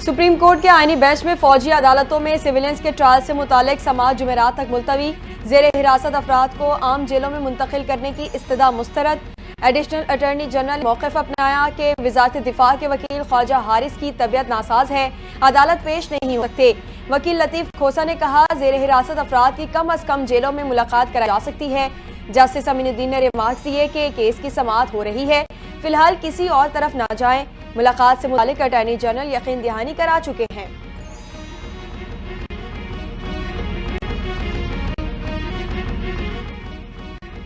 Supreme court के आईनी bench में फौजी अदालतों में सिविलियंस के ट्रायल से मुतालिक समाअत जुमेरात तक मुलतवी। जेर हिरासत अफराद को आम जेलों में मुंतकिल करने की इस्तदा मुस्तरद। एडिशनल अटॉर्नी जनरल मौक़िफ़ अपनाया कि वज़ारत दिफा के वकील ख्वाजा हारिस की तबीयत नासाज है, अदालत पेश नहीं हो सकते। वकील लतीफ़ खोसा ने कहा, जेर हिरासत अफराद की कम अज़ कम जेलों में मुलाकात कराई जा सकती है। जस्टिस अमीनुद्दीन ने रिमार्क्स दिए कि केस की समाअत हो रही है, फिलहाल किसी और तरफ ना जाएं। मुलाकात से मुतालिक अटॉर्नी जनरल यकीन दहानी करा चुके हैं।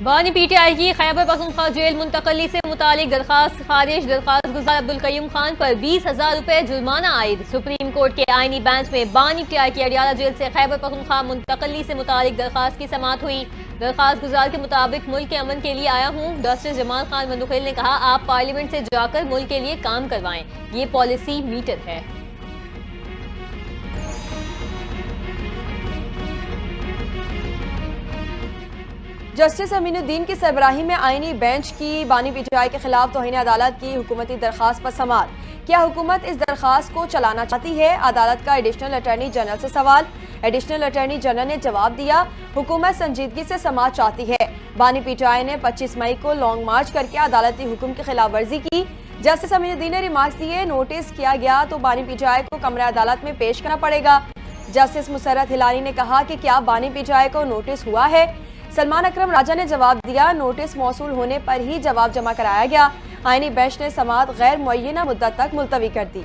बानी पीटीआई की खैबर पख्तूनख्वा जेल मुंतकली से मुतालिक दरखास्त खारिज। दरखास्त गुजार अब्दुल कयूम खान पर 20,000 रुपए जुर्माना आयद। सुप्रीम कोर्ट के आईनी बेंच में बानी पीटीआई की अडियाला जेल से खैबर पख्तूनख्वा मुंतकली से मुतालिक दरखास्त की समाअत हुई। दरखास्त गुजार के मुताबिक मुल्क के अमन के लिए आया हूँ। जस्टिस जमाल खान मंदुखेल ने कहा, आप पार्लियामेंट से जाकर मुल्क के लिए काम करवाएं, ये पॉलिसी मीटर है। जस्टिस अमीनुद्दीन की सरबराही में आईनी बेंच की बानी पीटीआई के खिलाफ तौहीन अदालत की हुकूमती दरखास्त पर समाअत। क्या हुकूमत इस दरखास्त को चलाना चाहती है? अदालत का एडिशनल अटॉर्नी जनरल से सवाल। एडिशनल अटॉर्नी जनरल ने जवाब दिया, हुकूमत संजीदगी से समाअत चाहती है। बानी पीटीआई ने 25 मई को लॉन्ग मार्च करके अदालती हुक्म की खिलाफ वर्जी की। जस्टिस अमीनुद्दीन ने रिमार्क्स दिए, नोटिस किया गया तो बानी पीटीआई को कमरा अदालत में पेश करना पड़ेगा। जस्टिस मुसर्रत हिलानी ने कहा कि क्या बानी पीटीआई को नोटिस हुआ है? सलमान अकरम राजा ने जवाब दिया, नोटिस मौसूल होने पर ही जवाब जमा कराया गया। आईनी बेंच ने समाअत गैर मुअय्यना मुद्दत तक मुलतवी कर दी।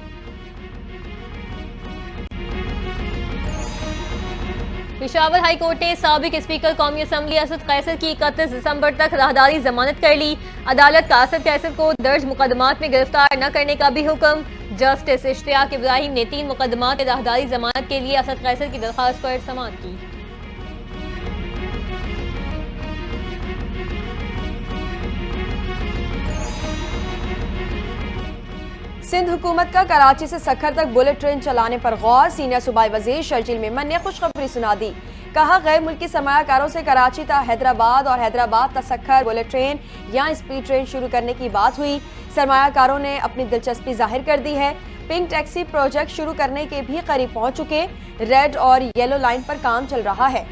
पेशावर हाई कोर्ट ने साबिक स्पीकर कौमी असम्बली असद कैसर की 31 दिसंबर तक राहदारी जमानत कर ली। अदालत का असद कैसर को दर्ज मुकदमात में गिरफ्तार न करने का भी हुक्म। जस्टिस इश्तियाक इब्राहिम ने 3 मुकदमात में राहदारी जमानत के लिए असद कैसर की दरखास्त पर समाअत की। सिंध हुकूमत का कराची से सखर तक बुलेट ट्रेन चलाने पर गौर। सीनियर सूबाई वजीर शर्जील मेमन ने खुशखबरी सुना दी। कहा, गैर मुल्की सरमायाकारों से कराची ता हैदराबाद और हैदराबाद ता सखर बुलेट ट्रेन या स्पीड ट्रेन शुरू करने की बात हुई। सरमायाकारों ने अपनी दिलचस्पी जाहिर कर दी है। पिंक टैक्सी प्रोजेक्ट शुरू करने के भी करीब पहुंच चुके। रेड और येलो लाइन पर काम चल रहा है।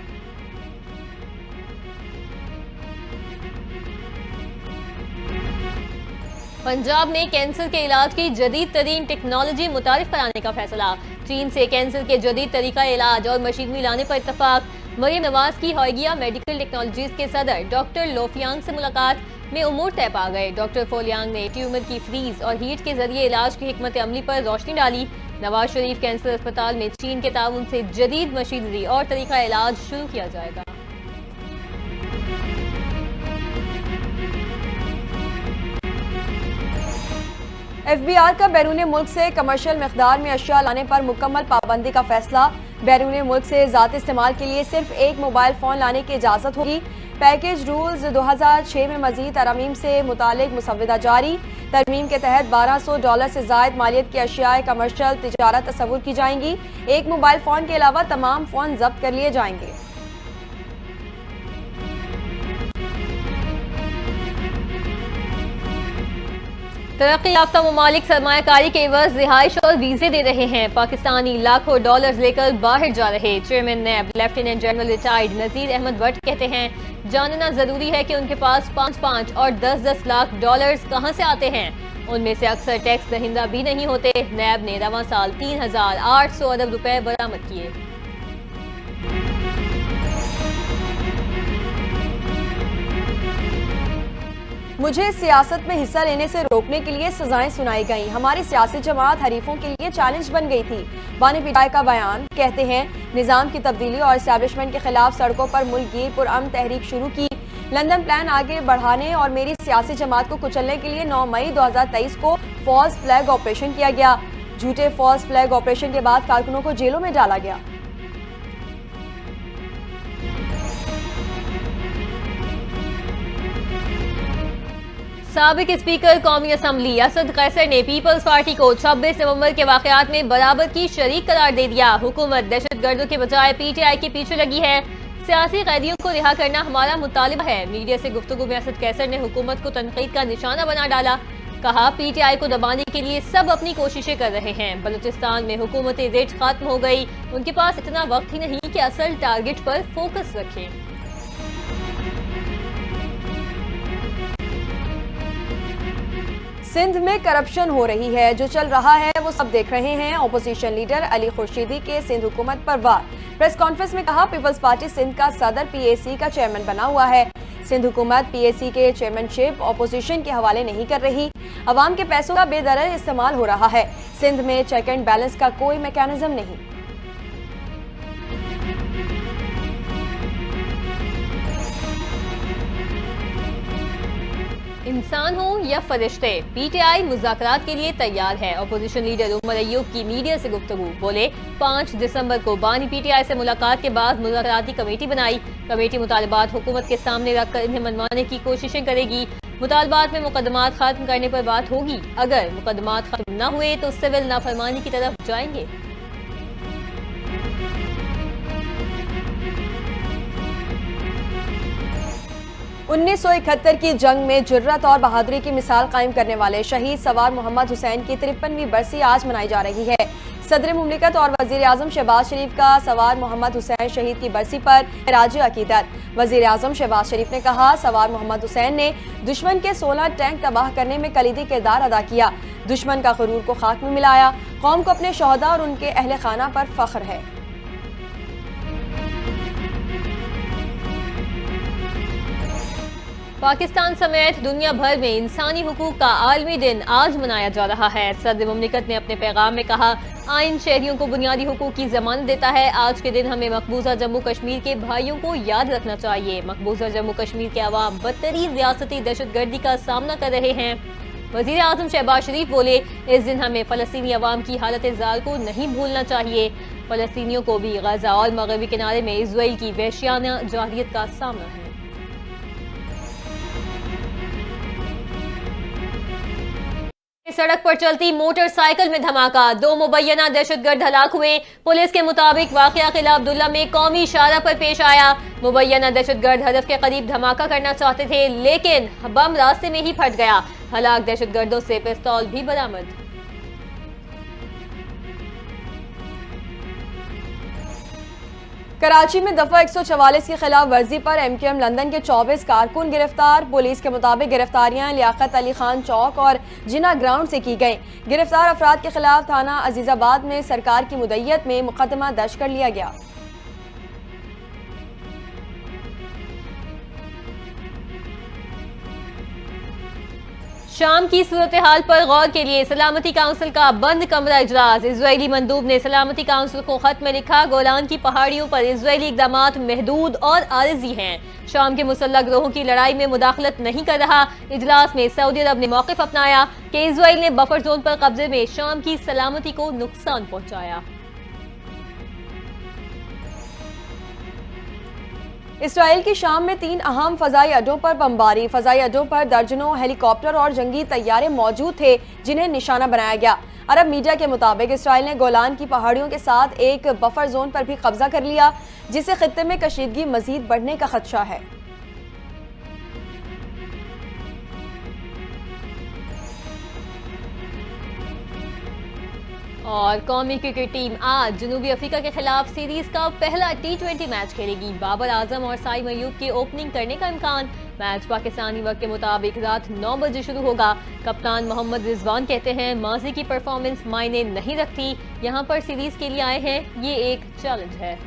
पंजाब ने कैंसर के इलाज की जदीद तरीन टेक्नोलॉजी मुतारिफ कराने का फैसला। चीन से कैंसर के जदीद तरीका इलाज और मशीनरी लाने पर इत्तफाक। मरियम नवाज की हॉयगिया मेडिकल टेक्नोलॉजीज के सदर डॉक्टर लोफियांग से मुलाकात में उमूर तय पा गए। डॉक्टर फोलियांग ने ट्यूमर की फ्रीज और हीट के जरिए इलाज की हिकमत अमली पर रोशनी डाली। नवाज शरीफ कैंसर अस्पताल में चीन के ताउन से जदीद मशीनरी और तरीका इलाज शुरू किया जाएगा। FBI का बैरून मुल्क से कमर्शियल मिकदार में अशिया लाने पर मुकम्मल पाबंदी का फैसला। बैरून मुल्क से ज़ाती इस्तेमाल के लिए सिर्फ एक मोबाइल फ़ोन लाने की इजाज़त होगी। पैकेज रूल्स 2006 में मजीद तरमीम से मुतालिक मुसव्वदा जारी। तरमीम के तहत $1200 से ज़ायद मालियत की अशियाए कमर्शियल तिजारत तस्वुर की जाएंगी। एक मोबाइल फ़ोन के अलावा तमाम फ़ोन जब्त कर लिए जाएंगे। तरक्की याफ्ता ममालिक सरमायाकारी के एवज रिहाइश और वीजे दे रहे हैं। पाकिस्तानी लाखों डॉलर्स लेकर बाहर जा रहे। चेयरमैन नैब lieutenant general retired Nazir Ahmad Bhatt कहते हैं, जानना जरूरी है कि उनके पास 5-5 और 10-10 लाख डॉलर्स कहां से आते हैं। उनमें से अक्सर टैक्स दहिंदा भी नहीं होते। नैब ने रवां साल 3,800 अरब रुपए बरामद किए। मुझे सियासत में हिस्सा लेने से रोकने के लिए सजाएं सुनाई गईं। हमारी सियासी जमात हरीफों के लिए चैलेंज बन गई थी। बानी पीटीआई का बयान। कहते हैं, निज़ाम की तब्दीली और इस्टेब्लिशमेंट के खिलाफ सड़कों पर मुल्कगीर पुरअमन तहरीक शुरू की। लंदन प्लान आगे बढ़ाने और मेरी सियासी जमात को कुचलने के लिए 9 मई 2023 को फॉल्स फ्लैग ऑपरेशन किया गया। झूठे फॉल्स फ्लैग ऑपरेशन के बाद कारकुनों को जेलों में डाला गया। साबिक स्पीकर कौमी असम्बली असद कैसर ने पीपल्स पार्टी को 26 नवंबर के वाकयात में बराबर की शरीक करार दे दिया। हुकूमत दहशतगर्दों के बजाय पीटीआई के पीछे लगी है। सियासी कैदियों को रिहा करना हमारा मुतालिबा है। मीडिया से गुफ्तगू में असद कैसर ने हुकूमत को तनकीद का निशाना बना डाला। कहा पीटीआई को दबाने के लिए सब अपनी कोशिशें कर रहे हैं। बलूचिस्तान में हुकूमती रिट खत्म हो गई, उनके पास इतना वक्त ही नहीं कि असल टारगेट पर फोकस रखें। सिंध में करप्शन हो रही है, जो चल रहा है वो सब देख रहे हैं। ऑपोजिशन लीडर अली खुर्शीदी के सिंध हुकूमत पर वार। प्रेस कॉन्फ्रेंस में कहा पीपल्स पार्टी सिंध का सदर पीएसी का चेयरमैन बना हुआ है। सिंध हुकूमत पीएसी के चेयरमैनशिप ऑपोजिशन के हवाले नहीं कर रही। अवाम के पैसों का बेदरज इस्तेमाल हो रहा है। सिंध में चेक एंड बैलेंस का कोई मैकेनिज्म नहीं। इंसान हो या फरिश्ते, पीटीआई मुज़ाकरात के लिए तैयार है। अपोजिशन लीडर उमर अय्यूब की मीडिया से गुफ्तगू। बोले 5 दिसंबर को बानी पीटीआई से मुलाकात के बाद मुज़ाकराती कमेटी बनाई। कमेटी मुतालबात हुकूमत के सामने रखकर इन्हें मनवाने की कोशिशें करेगी। मुतालबात में मुकदमात खत्म करने पर बात होगी। अगर मुकदमात खत्म न हुए तो सिविल नाफरमानी की तरफ जाएंगे। 1971 की जंग में जुर्रत और बहादुरी की मिसाल कायम करने वाले शहीद सवार मोहम्मद हुसैन की 53वीं बरसी आज मनाई जा रही है। सदर मुमलिकत और वजीर आजम शहबाज शरीफ का सवार मोहम्मद हुसैन शहीद की बरसी पर खिराज अकीदत। वजीर आजम शहबाज शरीफ ने कहा सवार मोहम्मद हुसैन ने दुश्मन के 16 टैंक तबाह करने में कलीदी किरदार अदा किया। दुश्मन का गुरूर को खाक में मिलाया। कौम को अपने शोहदा और उनके अहले खाना पर फख्र है। पाकिस्तान समेत दुनिया भर में इंसानी हुकूक का आलमी दिन आज मनाया जा रहा है। सदर मुमलिकत ने अपने पैगाम में कहा आइन शहरियों को बुनियादी हुकूक की जमानत देता है। आज के दिन हमें मकबूजा जम्मू कश्मीर के भाइयों को याद रखना चाहिए। मकबूजा जम्मू कश्मीर के अवाम बदतरीन रियासती दहशतगर्दी का सामना कर रहे हैं। वजीर आजम शहबाज शरीफ बोले इस दिन हमें फलस्तीनी अवाम की हालत ज़ाल को नहीं भूलना चाहिए। फलस्तीनियों को भी गजा और मगरबी किनारे में इजराइल की वहशियाना जाहिलियत का सामना है। सड़क पर चलती मोटरसाइकिल में धमाका, 2 मुबैना दहशतगर्द हलाक हुए। पुलिस के मुताबिक वाकया किला अब्दुल्ला में कौमी शाहराह पर पेश आया। मुबैना दहशतगर्द हदफ के करीब धमाका करना चाहते थे, लेकिन बम रास्ते में ही फट गया। हलाक दहशतगर्दों से पिस्तौल भी बरामद। कराची में दफा 144 की खिलाफ वर्जी पर MQM लंदन के 24 कारकुन गिरफ्तार। पुलिस के मुताबिक गिरफ्तारियां लियाकत अली खान चौक और जिना ग्राउंड से की गई। गिरफ्तार अफराद के खिलाफ थाना अजीजाबाद में सरकार की मुद्दत में मुकदमा दर्ज कर लिया गया। शाम की सूरत हाल पर गौर के लिए सलामती काउंसिल का बंद कमरा इजलास। इजरायली मंदूब ने सलामती काउंसिल को खत में लिखा गोलान की पहाड़ियों पर इजरायली इकदामात महदूद और आरजी हैं। शाम के मुसल्लह ग्रोहों की लड़ाई में मुदाखलत नहीं कर रहा। इजलास में सऊदी अरब ने मौक़िफ़ अपनाया कि इजराइल ने बफर जोन पर कब्जे में शाम की सलामती को नुकसान पहुंचाया। इसराइल की शाम में 3 अहम फजाई अड्डों पर बमबारी। फजाई अड्डों पर दर्जनों हेलीकॉप्टर और जंगी तैयारे मौजूद थे जिन्हें निशाना बनाया गया। अरब मीडिया के मुताबिक इसराइल ने गोलान की पहाड़ियों के साथ एक बफर जोन पर भी कब्जा कर लिया, जिससे खित्ते में कशीदगी मजीद बढ़ने का खदशा है। और कौमी क्रिकेट टीम आज जनूबी अफ्रीका के खिलाफ सीरीज का पहला T20 मैच खेलेगी। बाबर आजम और साइम अयूब की ओपनिंग करने का इम्कान। मैच पाकिस्तानी वक्त के मुताबिक रात 9 बजे शुरू होगा। कप्तान मोहम्मद रिजवान कहते हैं माजी की परफॉर्मेंस मायने नहीं रखती, यहाँ पर सीरीज के लिए आए हैं, ये एक चैलेंज है।